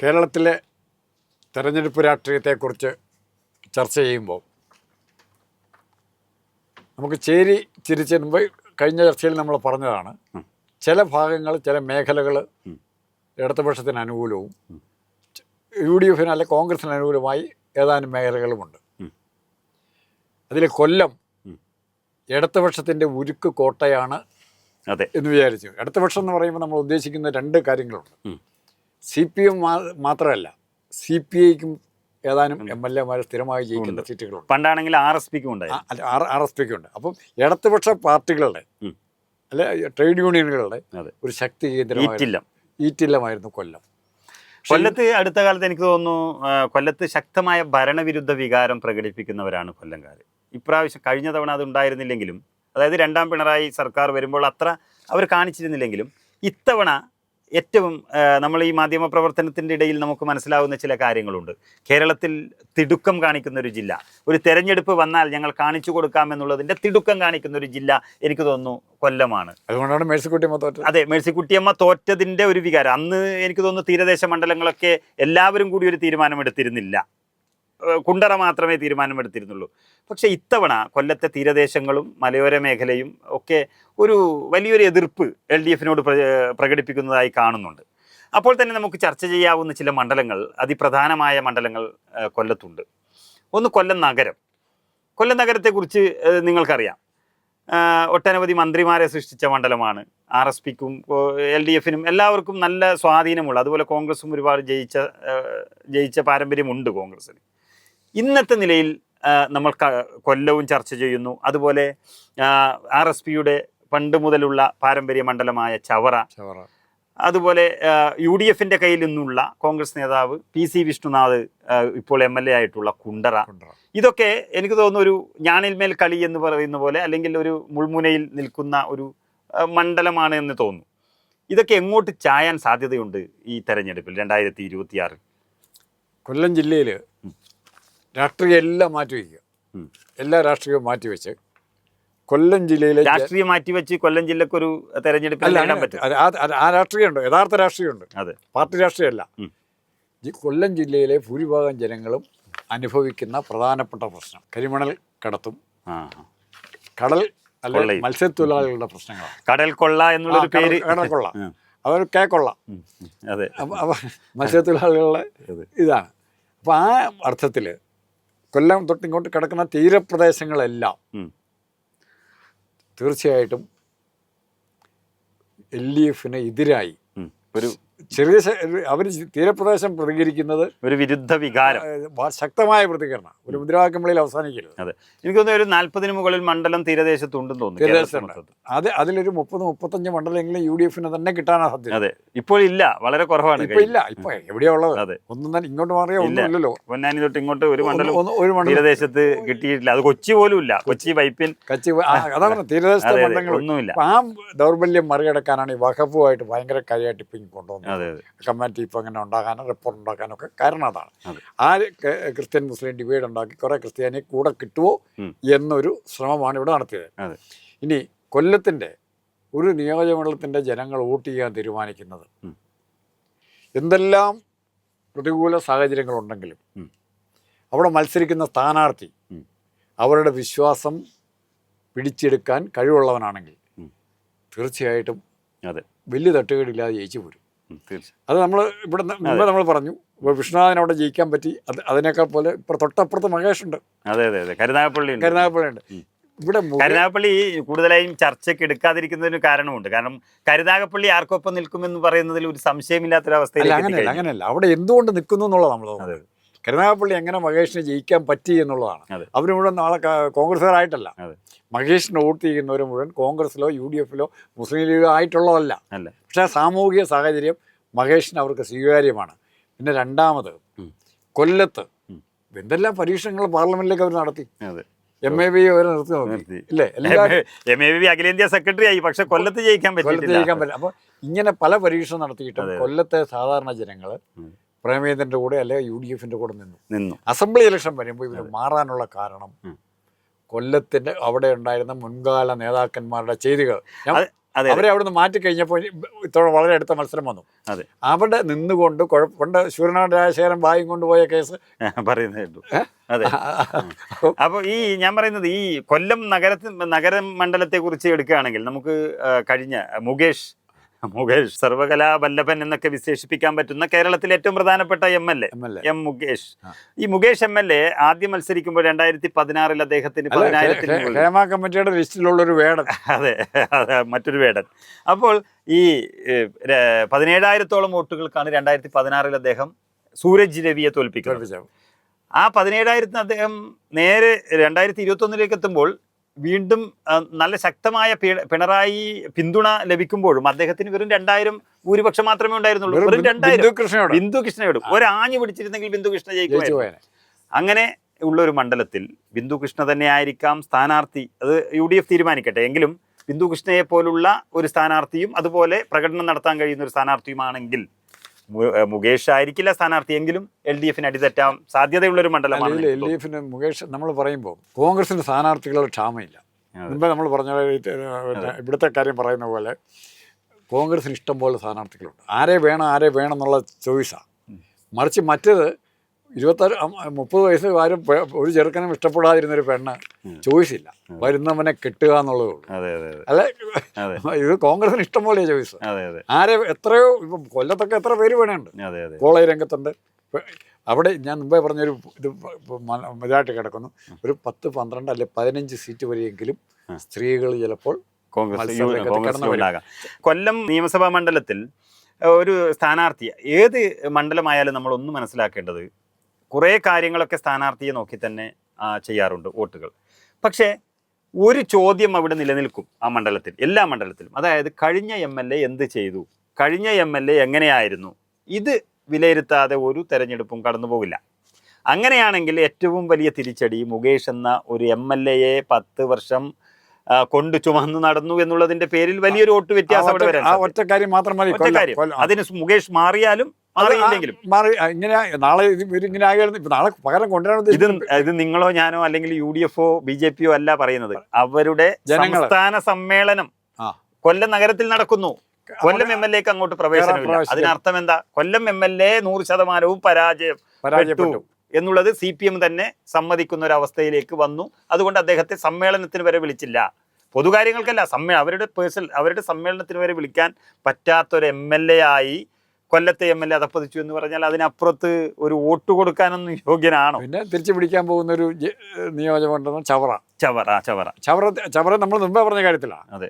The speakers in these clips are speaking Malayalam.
കേരളത്തിലെ തെരഞ്ഞെടുപ്പ് രാഷ്ട്രീയത്തെക്കുറിച്ച് ചർച്ച ചെയ്യുമ്പോൾ നമുക്ക് ചേരി ചിരിച്ച് മുമ്പ് കഴിഞ്ഞ ചർച്ചയിൽ നമ്മൾ പറഞ്ഞതാണ്. ചില ഭാഗങ്ങൾ, ചില മേഖലകൾ ഇടതുപക്ഷത്തിന് അനുകൂലവും UDF അല്ലെ കോൺഗ്രസിന് അനുകൂലമായി ഏതാനും മേഖലകളുമുണ്ട്. അതിൽ കൊല്ലം ഇടതുപക്ഷത്തിൻ്റെ ഉരുക്ക് കോട്ടയാണ് എന്ന് വിചാരിച്ചു. ഇടതുപക്ഷം എന്ന് പറയുമ്പോൾ നമ്മൾ ഉദ്ദേശിക്കുന്ന രണ്ട് കാര്യങ്ങളുണ്ട്. CPM മാത്രമല്ല, CPIക്കും ഏതാനും MLA സ്ഥിരമായി ജയിക്കുന്ന സീറ്റുകളുണ്ട്. പണ്ടാണെങ്കിൽ RSPക്കും ഉണ്ട്. RSPക്കും ഉണ്ട്. അപ്പം ഇടതുപക്ഷ പാർട്ടികളുടെ അല്ലെ ട്രേഡ് യൂണിയനുകളുടെ ഒരു ശക്തി കേന്ദ്രമായിരുന്നു ഈറ്റില്ലമായിരുന്നു കൊല്ലം. കൊല്ലത്ത് അടുത്ത കാലത്ത് എനിക്ക് തോന്നുന്നു കൊല്ലത്ത് ശക്തമായ ഭരണവിരുദ്ധ വികാരം പ്രകടിപ്പിക്കുന്നവരാണ് കൊല്ലംകാർ. ഇപ്രാവശ്യം കഴിഞ്ഞ തവണ അത് ഉണ്ടായിരുന്നില്ലെങ്കിലും, അതായത് രണ്ടാം പിണറായി സർക്കാർ വരുമ്പോൾ അത്ര അവർ കാണിച്ചിരുന്നില്ലെങ്കിലും, ഇത്തവണ ഏറ്റവും നമ്മൾ ഈ മാധ്യമ പ്രവർത്തനത്തിൻ്റെ ഇടയിൽ നമുക്ക് മനസ്സിലാവുന്ന ചില കാര്യങ്ങളുണ്ട്. കേരളത്തിൽ തിടുക്കം കാണിക്കുന്ന ഒരു ജില്ല, ഒരു തെരഞ്ഞെടുപ്പ് വന്നാൽ ഞങ്ങൾ കാണിച്ചു കൊടുക്കാമെന്നുള്ളതിൻ്റെ തിടുക്കം കാണിക്കുന്ന ഒരു ജില്ല എനിക്ക് തോന്നുന്നു കൊല്ലമാണ്. അതുകൊണ്ടാണ് മേഴ്സിക്കുട്ടിയമ്മ തോറ്റത്. അതെ, മേഴ്സിക്കുട്ടിയമ്മ തോറ്റതിൻ്റെ ഒരു വികാരം. അന്ന് എനിക്ക് തോന്നുന്നു തീരദേശ മണ്ഡലങ്ങളൊക്കെ എല്ലാവരും കൂടി ഒരു തീരുമാനമെടുത്തിരുന്നില്ല, കുണ്ടറ മാത്രമേ തീരുമാനമെടുത്തിരുന്നുള്ളൂ. പക്ഷേ ഇത്തവണ കൊല്ലത്തെ തീരദേശങ്ങളും മലയോര മേഖലയും ഒക്കെ ഒരു വലിയൊരു എതിർപ്പ് LDFനോട് പ്രകടിപ്പിക്കുന്നതായി കാണുന്നുണ്ട്. അപ്പോൾ തന്നെ നമുക്ക് ചർച്ച ചെയ്യാവുന്ന ചില മണ്ഡലങ്ങൾ, അതിപ്രധാനമായ മണ്ഡലങ്ങൾ കൊല്ലത്തുണ്ട്. ഒന്ന് കൊല്ലം നഗരം. കൊല്ലം നഗരത്തെക്കുറിച്ച് നിങ്ങൾക്കറിയാം, ഒട്ടനവധി മന്ത്രിമാരെ സൃഷ്ടിച്ച മണ്ഡലമാണ്. RSPക്കും LDFനും എല്ലാവർക്കും നല്ല സ്വാധീനമുള്ള, അതുപോലെ കോൺഗ്രസും ഒരുപാട് ജയിച്ച പാരമ്പര്യമുണ്ട് കോൺഗ്രസ്സിന്. ഇന്നത്തെ നിലയിൽ നമ്മൾ കൊല്ലവും ചർച്ച ചെയ്യുന്നു. അതുപോലെ RSPയുടെ പണ്ട് മുതലുള്ള പാരമ്പര്യ മണ്ഡലമായ ചവറ, അതുപോലെ UDFൻ്റെ കയ്യിൽ നിന്നുള്ള കോൺഗ്രസ് നേതാവ് PC വിഷ്ണുനാഥ് ഇപ്പോൾ MLA ആയിട്ടുള്ള കുണ്ടറ. ഇതൊക്കെ എനിക്ക് തോന്നുന്നു ഒരു ഞാണിൽമേൽ കളി എന്ന് പറയുന്ന പോലെ, അല്ലെങ്കിൽ ഒരു മുൾമുനയിൽ നിൽക്കുന്ന ഒരു മണ്ഡലമാണ് എന്ന് തോന്നുന്നു. ഇതൊക്കെ എങ്ങോട്ട് ചായാൻ സാധ്യതയുണ്ട് ഈ തെരഞ്ഞെടുപ്പിൽ 2026? കൊല്ലം ജില്ലയിൽ രാഷ്ട്രീയം എല്ലാം മാറ്റിവെക്കുക, എല്ലാ രാഷ്ട്രീയവും മാറ്റിവെച്ച് കൊല്ലം ജില്ലയിലെ രാഷ്ട്രീയം മാറ്റിവെച്ച് കൊല്ലം ജില്ലക്കൊരു തെരഞ്ഞെടുപ്പിൽ ആ രാഷ്ട്രീയമുണ്ട്, യഥാർത്ഥ രാഷ്ട്രീയമുണ്ട്, അതെ, പാർട്ടി രാഷ്ട്രീയമല്ല. കൊല്ലം ജില്ലയിലെ ഭൂരിഭാഗം ജനങ്ങളും അനുഭവിക്കുന്ന പ്രധാനപ്പെട്ട പ്രശ്നം കരിമണൽ കടത്തും കടൽ അല്ലെ മത്സ്യത്തൊഴിലാളികളുടെ പ്രശ്നങ്ങളാണ്. കടൽ കൊള്ള എന്നുള്ളൊരു പേര്, കടൽ കൊള്ള, അതൊരു കേക്കൊള്ള. അതെ, അപ്പോൾ മത്സ്യത്തൊഴിലാളികളുടെ ഇതാണ്. അപ്പോൾ ആ അർത്ഥത്തിൽ കൊല്ലം തൊട്ടിങ്ങോട്ട് കിടക്കുന്ന തീരപ്രദേശങ്ങളെല്ലാം തീർച്ചയായിട്ടും LDFന് എതിരായി ഒരു ചെറിയ അവർ തീരപ്രദേശം പ്രതികരിക്കുന്നത് ഒരു വിരുദ്ധ വികാരം, ശക്തമായ പ്രതികരണം, ഒരു മുദ്രാവാക്യങ്ങളിൽ അവസാനിക്കരുത്. അതെ, എനിക്ക് തോന്നുന്നു ഒരു 40-ന് മുകളിൽ മണ്ഡലം തീരദേശത്തുണ്ടെന്ന് തോന്നുന്നു. തീരദേശത്തുണ്ട്. അതിലൊരു 30-35 മണ്ഡലങ്ങളിൽ UDFന് തന്നെ കിട്ടാനാ സാധ്യത. അതെ, ഇപ്പോൾ ഇല്ല, വളരെ കുറവാണ്. ഇപ്പൊ ഇല്ല, ഇപ്പൊ എവിടെയാ ഉള്ളത്? അതെ, ഒന്നും തന്നെ ഇങ്ങോട്ട് മാറിയാ ഒന്നുമില്ലല്ലോ. പൊന്നാനി തൊട്ട് ഇങ്ങോട്ട് ഒരു മണ്ഡലം തീരദേശത്ത് കിട്ടിയിട്ടില്ല. അത് കൊച്ചി പോലും ഇല്ല. കൊച്ചി വൈപ്പിൻ, അതാണ് തീരദേശത്തെ മണ്ഡലങ്ങൾ. ഒന്നുമില്ല. ആ ദൗർബല്യം മറികടക്കാനാണ് ഈ വഖഫുമായിട്ട് ഭയങ്കര കാര്യമായിട്ട് ഇപ്പം കൊണ്ടുവന്നത്. കമ്മിറ്റി ഇപ്പം അങ്ങനെ ഉണ്ടാക്കാനോ റിപ്പോർട്ട് ഉണ്ടാക്കാനൊക്കെ കാരണം അതാണ്. ആ ക്രിസ്ത്യൻ മുസ്ലിം ഡിവൈഡ് ഉണ്ടാക്കി കുറെ ക്രിസ്ത്യാനിയെ കൂടെ കിട്ടുമോ എന്നൊരു ശ്രമമാണ് ഇവിടെ നടത്തിയത്. ഇനി കൊല്ലത്തിൻ്റെ ഒരു നിയോജകമണ്ഡലത്തിൻ്റെ ജനങ്ങൾ വോട്ട് ചെയ്യാൻ തീരുമാനിക്കുന്നത് എന്തെല്ലാം പ്രതികൂല സാഹചര്യങ്ങളുണ്ടെങ്കിലും അവിടെ മത്സരിക്കുന്ന സ്ഥാനാർത്ഥി അവരുടെ വിശ്വാസം പിടിച്ചെടുക്കാൻ കഴിവുള്ളവനാണെങ്കിൽ തീർച്ചയായിട്ടും വലിയ തട്ടുകേടില്ലാതെ ജയിച്ചു പോരും. അത് നമ്മൾ ഇവിടെ നമ്മൾ പറഞ്ഞു, വിഷ്ണുനാഥൻ അവിടെ ജയിക്കാൻ പറ്റി. അതിനേക്കാൾ പോലെ ഇപ്പോൾ തൊട്ടപ്പുറത്ത് മഹേഷുണ്ട്. അതെ അതെ അതെ, കരുനാഗപ്പള്ളിയുണ്ട്. ഇവിടെ കരുനാഗപ്പള്ളി കൂടുതലായും ചർച്ചയ്ക്ക് എടുക്കാതിരിക്കുന്നതിന് കാരണമുണ്ട്. കാരണം കരുനാഗപ്പള്ളി ആർക്കൊപ്പം നിൽക്കുമെന്ന് പറയുന്നതിൽ ഒരു സംശയമില്ലാത്തൊരവസ്ഥയിൽ അങ്ങനെയല്ല, അവിടെ എന്തുകൊണ്ട് നിൽക്കുന്നു എന്നുള്ളത് നമ്മൾ കരുനാഗപ്പള്ളി എങ്ങനെ മഹേഷിനെ ജയിക്കാൻ പറ്റി എന്നുള്ളതാണ്. അവർ മുഴുവൻ നാളെ കോൺഗ്രസ്സുകാരായിട്ടല്ല, മഹേഷിന് വോട്ട് ചെയ്യുന്നവർ മുഴുവൻ കോൺഗ്രസ്സിലോ UDFലോ മുസ്ലിം ലീഗോ ആയിട്ടുള്ളതല്ല. പക്ഷേ സാമൂഹിക സാഹചര്യം മഹേഷിന് അവർക്ക് സ്വീകാര്യമാണ്. പിന്നെ രണ്ടാമത് കൊല്ലത്ത് എന്തെല്ലാം പരീക്ഷണങ്ങൾ പാർലമെന്റിലേക്ക് അവർ നടത്തി. MAB അവർ നിർത്തി നോക്കി ഇല്ലേ? MAB അഖിലേന്ത്യാ സെക്രട്ടറി ആയി, പക്ഷെ കൊല്ലത്ത് ജയിക്കാൻ പറ്റില്ല. അപ്പോൾ ഇങ്ങനെ പല പരീക്ഷണം നടത്തിയിട്ടും കൊല്ലത്തെ സാധാരണ ജനങ്ങൾ പ്രേമേന്ദ്രൻ്റെ കൂടെ അല്ലെ UDFൻ്റെ കൂടെ നിന്നു. അസംബ്ലി ഇലക്ഷൻ വരുമ്പോൾ ഇവർ മാറാനുള്ള കാരണം കൊല്ലത്തിൻ്റെ അവിടെ ഉണ്ടായിരുന്ന മുൻകാല നേതാക്കന്മാരുടെ ചെയ്തികൾ. അവരെ അവിടുന്ന് മാറ്റി കഴിഞ്ഞപ്പോൾ ഇത്തോടെ വളരെ അടുത്ത മത്സരം വന്നു. അതെ, അവിടെ നിന്നുകൊണ്ട് കൊണ്ട് ശൂരനാട് രാജശേഖരൻ ബായും കൊണ്ടുപോയ കേസ് പറയുന്നേട്ടു. അതെ. അപ്പൊ ഈ ഞാൻ പറയുന്നത് ഈ കൊല്ലം നഗരമണ്ഡലത്തെ കുറിച്ച് എടുക്കുകയാണെങ്കിൽ നമുക്ക് കഴിഞ്ഞ മുകേഷ് സർവകലാ വല്ലഭൻ എന്നൊക്കെ വിശേഷിപ്പിക്കാൻ പറ്റുന്ന കേരളത്തിലെ ഏറ്റവും പ്രധാനപ്പെട്ട MLA എം മുകേഷ്. ഈ മുകേഷ് MLA ആദ്യം മത്സരിക്കുമ്പോൾ 2016 അദ്ദേഹത്തിന് 10,000 ഹേമ കമ്മിറ്റിയുടെ ലിസ്റ്റിലുള്ള ഒരു വേടൻ. അതെ, മറ്റൊരു വേടൻ. അപ്പോൾ ഈ 17,000-ഓളം വോട്ടുകൾക്കാണ് 2016 അദ്ദേഹം സൂരജ് രവിയെ തോൽപ്പിക്കുന്നത്. ആ 17,000 അദ്ദേഹം നേരെ 2021 എത്തുമ്പോൾ വീണ്ടും നല്ല ശക്തമായ പിണറായി പിന്തുണ ലഭിക്കുമ്പോഴും അദ്ദേഹത്തിന് വെറും 2,000 ഭൂരിപക്ഷം മാത്രമേ ഉണ്ടായിരുന്നുള്ളൂ. വെറും 2,000 ബിന്ദു കൃഷ്ണയോടും ഒരാഞ്ഞു പിടിച്ചിരുന്നെങ്കിൽ ബിന്ദു കൃഷ്ണ ജയിക്കുമായിരുന്നു. അങ്ങനെ ഉള്ള ഒരു മണ്ഡലത്തിൽ ബിന്ദു കൃഷ്ണ തന്നെ ആയിരിക്കാം സ്ഥാനാർത്ഥി, അത് UDF തീരുമാനിക്കട്ടെ. എങ്കിലും ബിന്ദു കൃഷ്ണയെ പോലുള്ള ഒരു സ്ഥാനാർത്ഥിയും അതുപോലെ പ്രകടനം നടത്താൻ കഴിയുന്ന ഒരു സ്ഥാനാർത്ഥിയുമാണെങ്കിൽ മുകേഷ് ആയിരിക്കില്ല സ്ഥാനാർത്ഥി, എങ്കിലും LDFന് അടിതെറ്റാൻ സാധ്യതയുള്ള ഒരു മണ്ഡലമാണ്. LDFന് മുകേഷ് നമ്മൾ പറയുമ്പോൾ കോൺഗ്രസിന് സ്ഥാനാർത്ഥികളുടെ ക്ഷാമമില്ല. മുമ്പേ നമ്മൾ പറഞ്ഞ ഇവിടുത്തെ കാര്യം പറയുന്ന പോലെ കോൺഗ്രസിന് ഇഷ്ടം പോലെ സ്ഥാനാർത്ഥികളുണ്ട്. ആരെ വേണം എന്നുള്ള ചോയ്സാണ്. മറിച്ച് മറ്റേത് 26-30 വയസ്സുകാരും ഒരു ചെറുക്കനും ഇഷ്ടപ്പെടാതിരുന്നൊരു പെണ്ണ് ചോയ്സ് ഇല്ല, വരുന്നവനെ കെട്ടുക എന്നുള്ളതേ ഉള്ളൂ. അല്ലെ, ഇത് കോൺഗ്രസിന് ഇഷ്ടം പോലെ ചോയ്സ്. ആരെ എത്രയോ ഇപ്പം കൊല്ലത്തൊക്കെ എത്ര പേര് വേണമുണ്ട്, കോളേജ് രംഗത്തുണ്ട്. അവിടെ ഞാൻ മുമ്പേ പറഞ്ഞൊരു ഇത് ഇതായിട്ട് കിടക്കുന്നു, ഒരു 10, 12 അല്ലെ 15 സീറ്റ് വരെയെങ്കിലും സ്ത്രീകൾ ചിലപ്പോൾ കോൺഗ്രസ്. കൊല്ലം നിയമസഭാ മണ്ഡലത്തിൽ ഒരു സ്ഥാനാർത്ഥി, ഏത് മണ്ഡലമായാലും നമ്മൾ ഒന്ന് മനസ്സിലാക്കേണ്ടത്, കുറേ കാര്യങ്ങളൊക്കെ സ്ഥാനാർത്ഥിയെ നോക്കി തന്നെ ചെയ്യാറുണ്ട് വോട്ടുകൾ. പക്ഷേ ഒരു ചോദ്യം അവിടെ നിലനിൽക്കും ആ മണ്ഡലത്തിൽ, എല്ലാ മണ്ഡലത്തിലും. അതായത് കഴിഞ്ഞ MLA എന്ത് ചെയ്തു, കഴിഞ്ഞ MLA എങ്ങനെയായിരുന്നു, ഇത് വിലയിരുത്താതെ ഒരു തെരഞ്ഞെടുപ്പും കടന്നു പോകില്ല. അങ്ങനെയാണെങ്കിൽ ഏറ്റവും വലിയ തിരിച്ചടി മുകേഷ് എന്ന ഒരു MLA 10 വർഷം കൊണ്ട് ചുമന്നു നടന്നു എന്നുള്ളതിന്റെ പേരിൽ വലിയൊരു വോട്ട് വ്യത്യാസം അവിടെ വരാൻ. ഒറ്റ കാര്യം മാത്രം മതി. അതിന് മുകേഷ് മാറിയാലും മാറിയില്ലെങ്കിലും ഇങ്ങനെ നാളെ ഇങ്ങനെ ആകുകയായിരുന്നു, നാളെ പകരം കൊണ്ടുവരാൻ. ഇത് നിങ്ങളോ ഞാനോ അല്ലെങ്കിൽ UDFോ BJPയോ അല്ല പറയുന്നത്, അവരുടെ സംസ്ഥാന സമ്മേളനം കൊല്ലം നഗരത്തിൽ നടക്കുന്നു. കൊല്ലം MLAക്ക് അങ്ങോട്ട് പ്രവേശനമില്ല. അതിനർത്ഥം എന്താ? കൊല്ലം MLA 100% പരാജയപ്പെട്ടു എന്നുള്ളത് CPM തന്നെ സമ്മതിക്കുന്ന ഒരു അവസ്ഥയിലേക്ക് വന്നു. അതുകൊണ്ട് അദ്ദേഹത്തെ സമ്മേളനത്തിന് വരെ വിളിച്ചില്ല. പൊതുകാര്യങ്ങൾക്കല്ല, അവരുടെ സമ്മേളനത്തിന് വരെ വിളിക്കാൻ പറ്റാത്തൊരു MLA ആയി കൊല്ലത്തെ MLA അതപ്പതിച്ചു എന്ന് പറഞ്ഞാൽ അതിനപ്പുറത്ത് ഒരു വോട്ട് കൊടുക്കാനൊന്നും യോഗ്യനാണോ? പിന്നെ തിരിച്ചു പിടിക്കാൻ പോകുന്ന ഒരു നിയോജകമണ്ഡലം ചവറ നമ്മൾ മുമ്പേ പറഞ്ഞ കാര്യത്തിലാണ്. അതെ,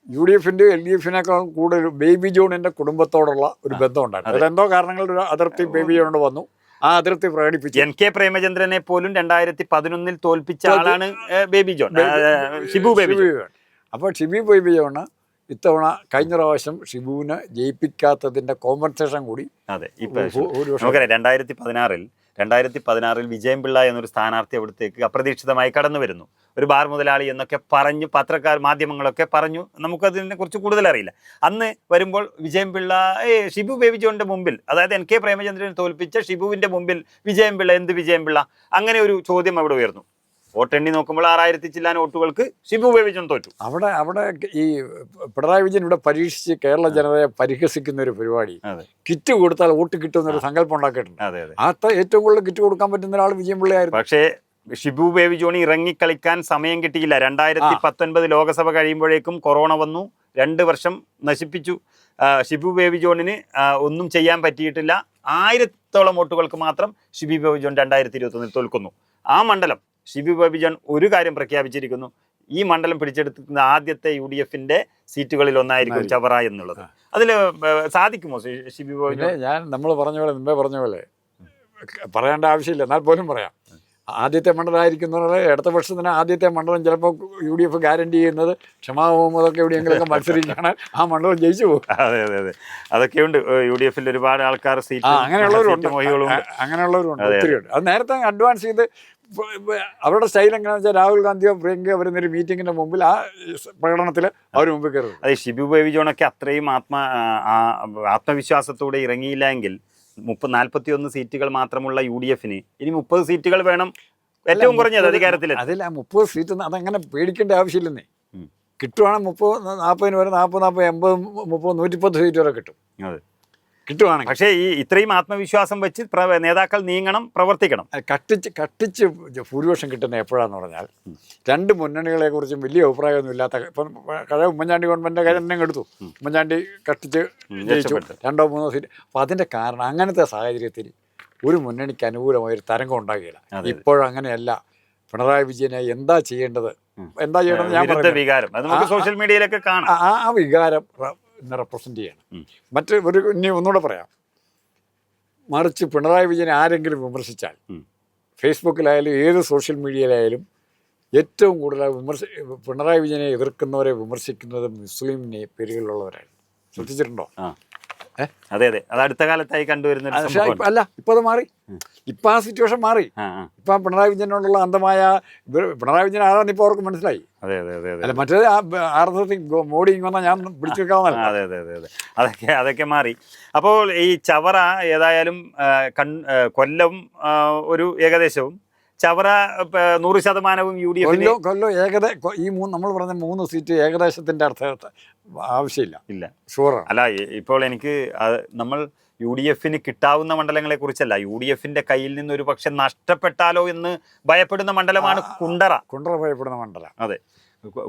UDFന്റെ LDFിനേക്കാൾ കൂടുതൽ ബേബി ജോണിന്റെ കുടുംബത്തോടുള്ള ഒരു ബന്ധം ഉണ്ടായിരുന്നു. അതെന്തോ കാരണങ്ങളുടെ ഒരു അതിർത്തി ബേബി ജോണിനോട് വന്നു. ആ അതിർത്തി പ്രകടിപ്പിച്ചു. NK പ്രേമചന്ദ്രനെ പോലും 2011 തോൽപ്പിച്ച ആളാണ് baby John, Shibu baby John. അപ്പോൾ ഷിബു ബേബി ജോണ് ഇത്തവണ കഴിഞ്ഞ പ്രാവശ്യം ഷിബുവിനെ ജയിപ്പിക്കാത്തതിന്റെ കോമ്പൻസേഷൻ കൂടി. അതെ, ഇപ്പൊ 2016 വിജയൻപിള്ള എന്നൊരു സ്ഥാനാർത്ഥി അവിടത്തേക്ക് അപ്രതീക്ഷിതമായി കടന്നു വരുന്നു. ഒരു ബാർ മുതലാളി എന്നൊക്കെ പറഞ്ഞു മാധ്യമങ്ങളൊക്കെ പറഞ്ഞു, നമുക്കതിനെ കുറിച്ച് കൂടുതൽ അറിയില്ല. അന്ന് വരുമ്പോൾ വിജയൻപിള്ള ഷിബു ബേബി ജോണിന്റെ മുമ്പിൽ, അതായത് NK പ്രേമചന്ദ്രനെ തോൽപ്പിച്ച ഷിബുവിന്റെ മുമ്പിൽ വിജയൻപിള്ള, എന്ത് വിജയൻപിള്ള, അങ്ങനെ ഒരു ചോദ്യം അവിടെ ഉയർന്നു. വോട്ടെണ്ണി നോക്കുമ്പോൾ 6,000 ചില്ലാൻ വോട്ടുകൾക്ക് ഷിബു ബേബി ജോൺ തോറ്റു. അവിടെ ഈ പിണറായി വിജയൻ ഇവിടെ പരീക്ഷിച്ച് കേരള ജനതയെ പരിഹസിക്കുന്ന ഒരു പരിപാടി, കിറ്റ് കൊടുത്താൽ വോട്ട് കിട്ടുന്നൊരു സങ്കല്പം ഉണ്ടാക്കിയിട്ടുണ്ട്. ഏറ്റവും കൂടുതൽ കിറ്റ് കൊടുക്കാൻ പറ്റുന്ന ഒരാൾ വിജയൻപിള്ളയായിരുന്നു. പക്ഷേ ഷിബു ബേബി ജോണി ഇറങ്ങിക്കളിക്കാൻ സമയം കിട്ടിയില്ല. 2019 ലോകസഭ കഴിയുമ്പോഴേക്കും കൊറോണ വന്നു, 2 വർഷം നശിപ്പിച്ചു. ഷിബു ബേബി ജോണിന് ഒന്നും ചെയ്യാൻ പറ്റിയിട്ടില്ല. 1000-ഓളം വോട്ടുകൾക്ക് മാത്രം ഷിബു ബേബി ജോൺ 2021 തോൽക്കുന്നു. ആ മണ്ഡലം ഷിബു ബേബി ജോൺ ഒരു കാര്യം പ്രഖ്യാപിച്ചിരിക്കുന്നു, ഈ മണ്ഡലം പിടിച്ചെടുക്കുന്ന ആദ്യത്തെ UDFന്റെ സീറ്റുകളിൽ ഒന്നായിരിക്കും ചവറ എന്നുള്ളത്. അതിൽ സാധിക്കുമോ ഷിബു ബേബി ജോൺ? ഞാൻ നമ്മൾ മുമ്പേ പറഞ്ഞ പോലെ പറയേണ്ട ആവശ്യമില്ല, എന്നാൽ പോലും പറയാം. ആദ്യത്തെ മണ്ഡലമായിരിക്കും അടുത്ത വർഷത്തിന് ആദ്യത്തെ മണ്ഡലം ചിലപ്പോൾ UDF ഗ്യാരണ്ടി ചെയ്യുന്നത് ഷമാ മുഹമ്മദൊക്കെ എവിടെയെങ്കിലൊക്കെ മത്സരിക്കുകയാണ്, ആ മണ്ഡലം ജയിച്ചു പോകും. അതെ, അതൊക്കെയുണ്ട്. UDFൽ ഒരുപാട് ആൾക്കാർ അങ്ങനെയുള്ളവരുണ്ട്. ഒത്തിരിയുണ്ട്. അത് നേരത്തെ അഡ്വാൻസ് ചെയ്ത് അവരുടെ സ്റ്റൈൽ എങ്ങനെയാണെന്ന് വെച്ചാൽ രാഹുൽ ഗാന്ധിയോ പ്രിയങ്കയോ വരുന്നൊരു മീറ്റിങ്ങിന്റെ മുമ്പിൽ ആ പ്രകടനത്തിൽ അവർ മുമ്പിൽ കയറും. അതെ, ഷിബു ബേബി ജോണൊക്കെ അത്രയും ആത്മവിശ്വാസത്തോടെ ഇറങ്ങിയില്ല എങ്കിൽ 41 സീറ്റുകൾ മാത്രമുള്ള UDFന് ഇനി 30 സീറ്റുകൾ വേണം, ഏറ്റവും കുറഞ്ഞത് അധികാരത്തിൽ. അതിൽ 30 സീറ്റ് അതങ്ങനെ പേടിക്കേണ്ട ആവശ്യമില്ലെന്നേ. കിട്ടുവാണെങ്കിൽ 30-40 വരെ 40-80 30-110 സീറ്റ് വരെ കിട്ടും. അതെ, കിട്ടുവാണെങ്കിൽ. പക്ഷേ ഈ ഇത്രയും ആത്മവിശ്വാസം വെച്ച് നേതാക്കൾ നീങ്ങണം, പ്രവർത്തിക്കണം. കട്ടിച്ച് ഭൂരിപക്ഷം കിട്ടുന്ന എപ്പോഴാന്ന് പറഞ്ഞാൽ രണ്ട് മുന്നണികളെ കുറിച്ചും വലിയ അഭിപ്രായമൊന്നും ഇല്ലാത്ത, ഇപ്പം കഴിഞ്ഞ ഉമ്മൻചാണ്ടി ഗവൺമെൻറ്റിൻ്റെ കാര്യം തന്നെ എടുത്തു. ഉമ്മൻചാണ്ടി കട്ടിച്ച് ജയിച്ചു 2-3 സീറ്റ്. അപ്പം അതിൻ്റെ കാരണം അങ്ങനത്തെ സാഹചര്യത്തിൽ ഒരു മുന്നണിക്ക് അനുകൂലമായൊരു തരംഗം ഉണ്ടാകുകയില്ല. ഇപ്പോഴങ്ങനെയല്ല. പിണറായി വിജയനെ എന്താ ചെയ്യേണ്ടത്, എന്താ ചെയ്യണമെന്ന് ഞാൻ വിരുദ്ധ വികാരം അത് നമുക്ക് സോഷ്യൽ മീഡിയയിലൊക്കെ കാണാം. ആ വികാരം ഇന്ന് റെപ്രസെൻ്റ് ചെയ്യണം. മറ്റ് ഇനി ഒന്നുകൂടെ പറയാം, മറിച്ച് പിണറായി വിജയനെ ആരെങ്കിലും വിമർശിച്ചാൽ ഫേസ്ബുക്കിലായാലും ഏത് സോഷ്യൽ മീഡിയയിലായാലും ഏറ്റവും കൂടുതൽ പിണറായി വിജയനെ എതിർക്കുന്നവരെ വിമർശിക്കുന്നത് മുസ്ലിം പേരുകളിലുള്ളവരാണ്. ശ്രദ്ധിച്ചിട്ടുണ്ടോ? അതെ അതെ, അത് അടുത്ത കാലത്തായി കണ്ടുവരുന്ന അല്ല, ഇപ്പം അത് മാറി. ഇപ്പം ആ സിറ്റുവേഷൻ മാറി. ഇപ്പം പിണറായി വിജയനോടുള്ള അന്ധമായ പിണറായി വിജയൻ ആരാന്ന് ഇപ്പോൾ അവർക്ക് മനസ്സിലായി. അല്ല, മറ്റേത് ആർദ്രത്തിൽ മോഡി വന്നാൽ ഞാൻ പിടിച്ചു വെക്കാവുന്നല്ല. അതെ അതെ അതെ അതെ, അതൊക്കെ മാറി. അപ്പോൾ ഈ ചവറ ഏതായാലും കൊല്ലം ഒരു ഏകദേശവും, ചവറ 100% UDF. കൊല്ലം നമ്മൾ പറഞ്ഞ 3 സീറ്റ് ഏകദേശത്തിന്റെ അർത്ഥം ആവശ്യമില്ല. ഷുവറാണ്. അല്ല, ഇപ്പോൾ എനിക്ക് നമ്മൾ UDF കിട്ടാവുന്ന മണ്ഡലങ്ങളെ കുറിച്ചല്ല, UDF കയ്യിൽ നിന്ന് ഒരു പക്ഷെ നഷ്ടപ്പെട്ടാലോ എന്ന് ഭയപ്പെടുന്ന മണ്ഡലമാണ് കുണ്ടറ. ഭയപ്പെടുന്ന മണ്ഡലം. അതെ,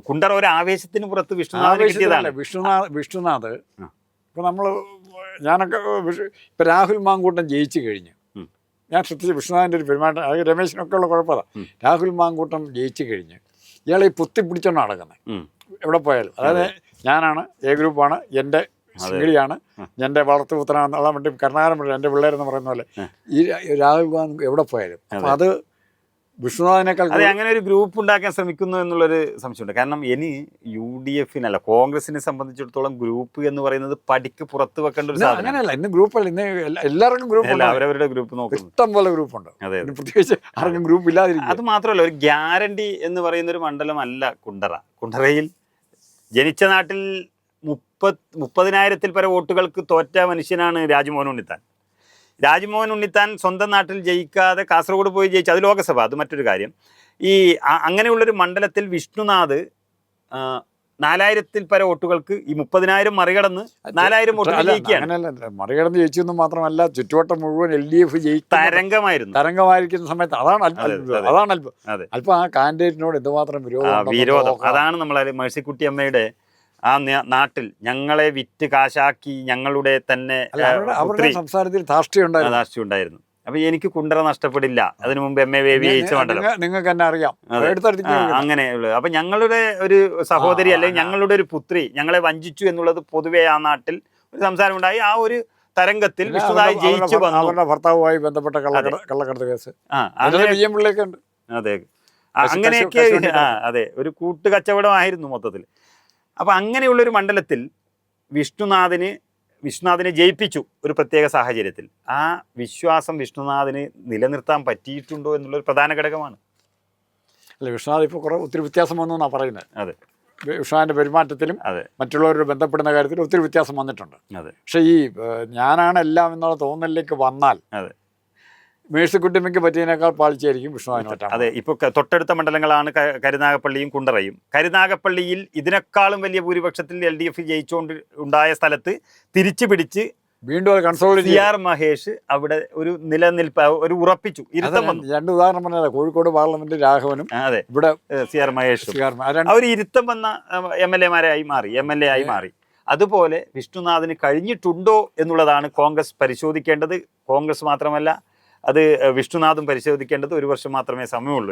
കുണ്ടറ ഒരു ആവേശത്തിന് പുറത്ത് വിഷ്ണുനാഥ്. വിഷ്ണുനാഥ് ഇപ്പൊ ഞാനൊക്കെ ഇപ്പൊ രാഹുൽ മാങ്കൂട്ടം ജയിച്ചു കഴിഞ്ഞു. ഞാൻ ശ്രദ്ധിച്ച് വിഷ്ണുനാഥിൻ്റെ ഒരു പെരുമാറ്റം, അത് രമേശിനൊക്കെ ഉള്ള കുഴപ്പമാണ്. രാഹുൽ മാങ്കൂട്ടം ജയിച്ചു കഴിഞ്ഞ് ഇയാളെ ഈ പൊത്തിപ്പിടിച്ചോണ്ട് നടക്കുന്നത് എവിടെ പോയാലും. അതായത് ഞാനാണ്, എ ഗ്രൂപ്പാണ്, എൻ്റെ ശിങ്കിടിയാണ്, എൻ്റെ വളർത്തുപുത്രനാണെന്നുള്ള വേണ്ടി കരുണാകരൻ എൻ്റെ പിള്ളേരെന്ന് പറയുന്ന പോലെ ഈ രാഹുൽ ഗാന്ധി എവിടെ പോയാലും. അപ്പം അത് വിഷ്ണുനാഥിനേക്കാൾ അങ്ങനെ ഒരു ഗ്രൂപ്പ് ഉണ്ടാക്കാൻ ശ്രമിക്കുന്നു എന്നുള്ളൊരു സംശയമുണ്ട്. കാരണം ഇനി UDF കോൺഗ്രസിനെ സംബന്ധിച്ചിടത്തോളം ഗ്രൂപ്പ് എന്ന് പറയുന്നത് പടിക്ക് പുറത്ത് വെക്കേണ്ട ഒരു സാധനം. അങ്ങനെയല്ല, ഇന്ന് ഗ്രൂപ്പല്ല, ഇന്ന് എല്ലാവർക്കും ഗ്രൂപ്പ്, അവരവരുടെ ഗ്രൂപ്പ് നോക്കും. ഇഷ്ടം പോലെ ഗ്രൂപ്പുണ്ട്. പ്രത്യേകിച്ച് ആർക്കും ഗ്രൂപ്പ് ഇല്ലാതിരിക്കും. അത് മാത്രമല്ല, ഒരു ഗ്യാരണ്ടി എന്ന് പറയുന്ന ഒരു മണ്ഡലം അല്ല കുണ്ടറ. കുണ്ടറയിൽ ജനിച്ച നാട്ടിൽ 30,000-ൽ പരം വോട്ടുകൾക്ക് തോറ്റ മനുഷ്യനാണ് രാജ്മോഹൻ ഉണ്ണിത്താൻ. രാജ്മോഹൻ ഉണ്ണിത്താൻ സ്വന്തം നാട്ടിൽ ജയിക്കാതെ കാസർഗോഡ് പോയി ജയിച്ചു. അത് ലോകസഭ, അത് മറ്റൊരു കാര്യം. ഈ അങ്ങനെയുള്ളൊരു മണ്ഡലത്തിൽ വിഷ്ണുനാഥ് 4,000-ൽ പരം വോട്ടുകൾക്ക് ഈ 30,000 മറികടന്ന് 4,000 വോട്ടുകൾ ജയിക്കുകയാണ്. മറികടന്ന് ജയിച്ചെന്ന് മാത്രമല്ല, ചുറ്റുവട്ടം മുഴുവൻ LDF തരംഗമായിരിക്കുന്ന സമയത്ത് അതാണ് അത്ഭുതം. അല്പം ആ കാൻഡിഡേറ്റിനോട് എന്തുമാത്രം വിരോധം. അതാണ് നമ്മളെ മേഴ്സിക്കുട്ടി അമ്മയുടെ ആ നാട്ടിൽ ഞങ്ങളെ വിറ്റ് കാശാക്കി ഞങ്ങളുടെ തന്നെ അവരുടെ സംസാരത്തിൽ ധാർഷ്ട്യം ഉണ്ടായിരുന്നു. അപ്പൊ എനിക്ക് കുണ്ടറ നഷ്ടപ്പെടില്ല. അതിനു മുമ്പ് MA ബേബി ജയിച്ച മണ്ഡലം നിങ്ങൾക്ക് തന്നെ അറിയാം. അങ്ങനെയുള്ളത്. അപ്പൊ ഞങ്ങളുടെ ഒരു സഹോദരി അല്ലെങ്കിൽ ഞങ്ങളുടെ ഒരു പുത്രി ഞങ്ങളെ വഞ്ചിച്ചു എന്നുള്ളത് പൊതുവെ ആ നാട്ടിൽ ഒരു സംസാരം ഉണ്ടായി. ആ ഒരു തരംഗത്തിൽ വിഷ്ണുനാഥ് ജയിച്ചു വന്നു. അവരുടെ ഭർത്താവുമായി ബന്ധപ്പെട്ട കള്ളക്കടത്ത് കേസ്. അതെ, അങ്ങനെയൊക്കെ. അതെ, ഒരു കൂട്ടുകച്ചവടമായിരുന്നു മൊത്തത്തിൽ. അപ്പം അങ്ങനെയുള്ളൊരു മണ്ഡലത്തിൽ വിഷ്ണുനാഥിനെ ജയിപ്പിച്ചു ഒരു പ്രത്യേക സാഹചര്യത്തിൽ. ആ വിശ്വാസം വിഷ്ണുനാഥിന് നിലനിർത്താൻ പറ്റിയിട്ടുണ്ടോ എന്നുള്ളൊരു പ്രധാന ഘടകമാണ്. അല്ല, വിഷ്ണുനാഥ് ഇപ്പോൾ ഒത്തിരി വ്യത്യാസം വന്നു എന്നാണ് പറയുന്നത്. അതെ, വിഷ്ണുനാഥിൻ്റെ പെരുമാറ്റത്തിലും മറ്റുള്ളവരോട് ബന്ധപ്പെടുന്ന കാര്യത്തിലും ഒത്തിരി വ്യത്യാസം വന്നിട്ടുണ്ട്. അതെ, പക്ഷേ ഈ ഞാനാണ് എല്ലാം എന്നുള്ള തോന്നലിലേക്ക് വന്നാൽ മേഴ്സിക്കുട്ടിയമ്മയ്ക്ക് പറ്റിയതിനേക്കാൾ പാളിച്ചായിരിക്കും വിഷ്ണുനാഥിന് പറ്റാം. അതെ, ഇപ്പോൾ തൊട്ടടുത്ത മണ്ഡലങ്ങളാണ് കരുനാഗപ്പള്ളിയും കുണ്ടറയും. കരുനാഗപ്പള്ളിയിൽ ഇതിനേക്കാളും വലിയ ഭൂരിപക്ഷത്തിൽ LDF ജയിച്ചുകൊണ്ട് ഉണ്ടായ സ്ഥലത്ത് തിരിച്ചു പിടിച്ച് വീണ്ടും അത് കൺസോളിഡേറ്റ് CR മഹേഷ് അവിടെ ഒരു നിലനിൽപ്പ് ഒരു ഉറപ്പിച്ചു. രണ്ട് ഉദാഹരണം പറഞ്ഞാൽ കോഴിക്കോട് പാർലമെന്റ് രാഘവനും അതെ ഇവിടെ CR മഹേഷും അവർ ഇരുത്തം വന്ന MLA ആയി മാറി. അതുപോലെ വിഷ്ണുനാഥിന് കഴിഞ്ഞിട്ടുണ്ടോ എന്നുള്ളതാണ് കോൺഗ്രസ് പരിശോധിക്കേണ്ടത്. കോൺഗ്രസ് മാത്രമല്ല, അത് വിഷ്ണുനാഥും പരിശോധിക്കേണ്ടത്. 1 വർഷം മാത്രമേ സമയമുള്ളൂ.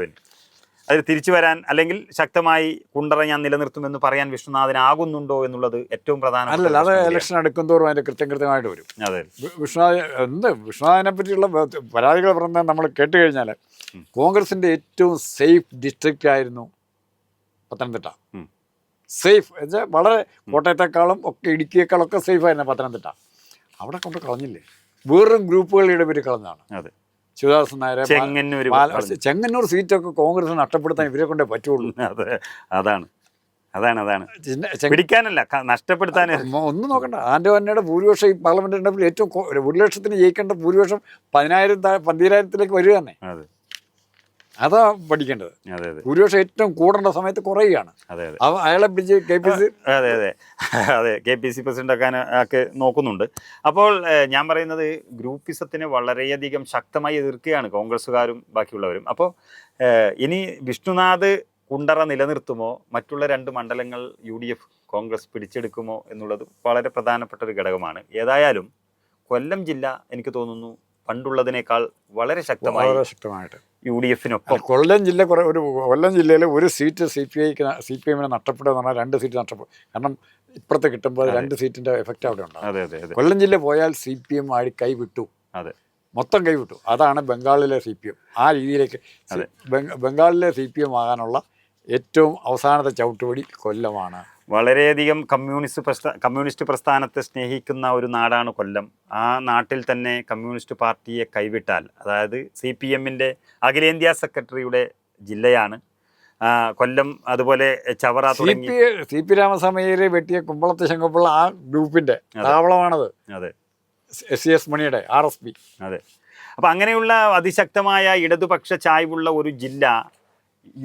അതിൽ തിരിച്ചു വരാൻ അല്ലെങ്കിൽ ശക്തമായി കുണ്ടറ ഞാൻ നിലനിർത്തുമെന്ന് പറയാൻ വിഷ്ണുനാഥിനാകുന്നുണ്ടോ എന്നുള്ളത് ഏറ്റവും പ്രധാനം. അല്ലല്ല, അത് ഇലക്ഷൻ അടുക്കുന്തോറും അതിൻ്റെ കൃത്യമായിട്ട് വരും. അതെ, വിഷ്ണുനാഥിനെ പറ്റിയുള്ള പരാതികൾ പറഞ്ഞാൽ നമ്മൾ കേട്ട് കഴിഞ്ഞാൽ കോൺഗ്രസിൻ്റെ ഏറ്റവും സേഫ് ഡിസ്ട്രിക്റ്റ് ആയിരുന്നു പത്തനംതിട്ട. സേഫ് എന്നുവെച്ചാൽ വളരെ കോട്ടയത്തെക്കാളും ഒക്കെ ഇടുക്കിയേക്കാളൊക്കെ സേഫായിരുന്നു പത്തനംതിട്ട. അവിടെ കൊണ്ട് കളഞ്ഞില്ലേ, വേറും ഗ്രൂപ്പുകളുടെ പേര് കളഞ്ഞാണ്. അതെ, ശിവദാസൻ നായർ, ചെങ്ങന്നൂർ സീറ്റൊക്കെ കോൺഗ്രസ് നഷ്ടപ്പെടുത്താൻ ഇവരെ കൊണ്ടേ പറ്റുള്ളൂ. അതാണ് പിടിക്കാനല്ല, നഷ്ടപ്പെടുത്താൻ. ഒന്നും നോക്കണ്ട, ആന്റോണിയുടെ ഭൂരിപക്ഷം ഈ പാർലമെന്റ് ഉണ്ടെങ്കിൽ ഏറ്റവും 1 ലക്ഷത്തിന് ജയിക്കേണ്ട ഭൂരിപക്ഷം 10,000-12,000-ലേക്ക് വരിക തന്നെ. അതാ പഠിക്കേണ്ടത്. അതെ അതെ ഭൂരിപക്ഷം ഏറ്റവും കൂടേണ്ട സമയത്ത് കുറയുകയാണ്. അതെ അതെ അയാളെ പിടിച്ച് KPC അതെ അതെ അതെ KPC പ്രസിഡന്റ് ആക്കാൻ ഒക്കെ നോക്കുന്നുണ്ട്. അപ്പോൾ ഞാൻ പറയുന്നത് ഗ്രൂപ്പിസത്തിനെ വളരെയധികം ശക്തമായി എതിർക്കുകയാണ് കോൺഗ്രസ്സുകാരും ബാക്കിയുള്ളവരും. അപ്പോൾ ഇനി വിഷ്ണുനാഥ് കുണ്ടറ നിലനിർത്തുമോ, മറ്റുള്ള 2 മണ്ഡലങ്ങൾ UDF കോൺഗ്രസ് പിടിച്ചെടുക്കുമോ എന്നുള്ളത് വളരെ പ്രധാനപ്പെട്ട ഒരു ഘടകമാണ്. ഏതായാലും കൊല്ലം ജില്ല എനിക്ക് തോന്നുന്നു പണ്ടുള്ളതിനേക്കാൾ വളരെ ശക്തമായിട്ട് UDFിനൊപ്പം. കൊല്ലം ജില്ലയിൽ ഒരു സീറ്റ് CPIക്ക് നഷ്ടപ്പെടുക എന്ന് പറഞ്ഞാൽ 2 സീറ്റ് നഷ്ടപ്പെടും. കാരണം ഇപ്പുറത്ത് കിട്ടുമ്പോൾ 2 സീറ്റിന്റെ എഫക്റ്റ് അവിടെ ഉണ്ടാകും. അതെ അതെ അതെ കൊല്ലം ജില്ല പോയാൽ CPM ആയി കൈവിട്ടു. അതെ, മൊത്തം കൈവിട്ടു. അതാണ് ബംഗാളിലെ CPM. ആ രീതിയിലേക്ക് ബംഗാളിലെ CPM ആകാനുള്ള ഏറ്റവും അവസാനത്തെ ചവിട്ടുപടി കൊല്ലമാണ്. വളരെയധികം കമ്മ്യൂണിസ്റ്റ് പ്രസ്ഥാനത്തെ സ്നേഹിക്കുന്ന ഒരു നാടാണ് കൊല്ലം. ആ നാട്ടിൽ തന്നെ കമ്മ്യൂണിസ്റ്റ് പാർട്ടിയെ കൈവിട്ടാൽ, അതായത് CPMന്റെ അഖിലേന്ത്യാ സെക്രട്ടറിയുടെ ജില്ലയാണ് കൊല്ലം. അതുപോലെ ചവറ തുടങ്ങി CP രാമസ്വാമിയെ വെട്ടിയ കുമ്പളത്ത് ശങ്കുപിള്ള ആ ഗ്രൂപ്പിന്റെ താവളമാണത്. അതെ, SCS മണിയുടെ RSP. അതെ. അപ്പം അങ്ങനെയുള്ള അതിശക്തമായ ഇടതുപക്ഷ ചായ്വുള്ള ഒരു ജില്ല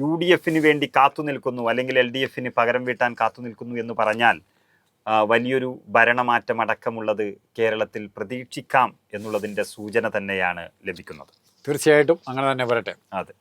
UDFന് വേണ്ടി കാത്തു നിൽക്കുന്നു, അല്ലെങ്കിൽ LDFന് പകരം വീട്ടാൻ കാത്തു നിൽക്കുന്നു എന്ന് പറഞ്ഞാൽ വലിയൊരു ഭരണമാറ്റം അടക്കമുള്ളത് കേരളത്തിൽ പ്രതീക്ഷിക്കാം എന്നുള്ളതിൻ്റെ സൂചന തന്നെയാണ് ലഭിക്കുന്നത്. തീർച്ചയായിട്ടും അങ്ങനെ തന്നെ വരട്ടെ. അതെ.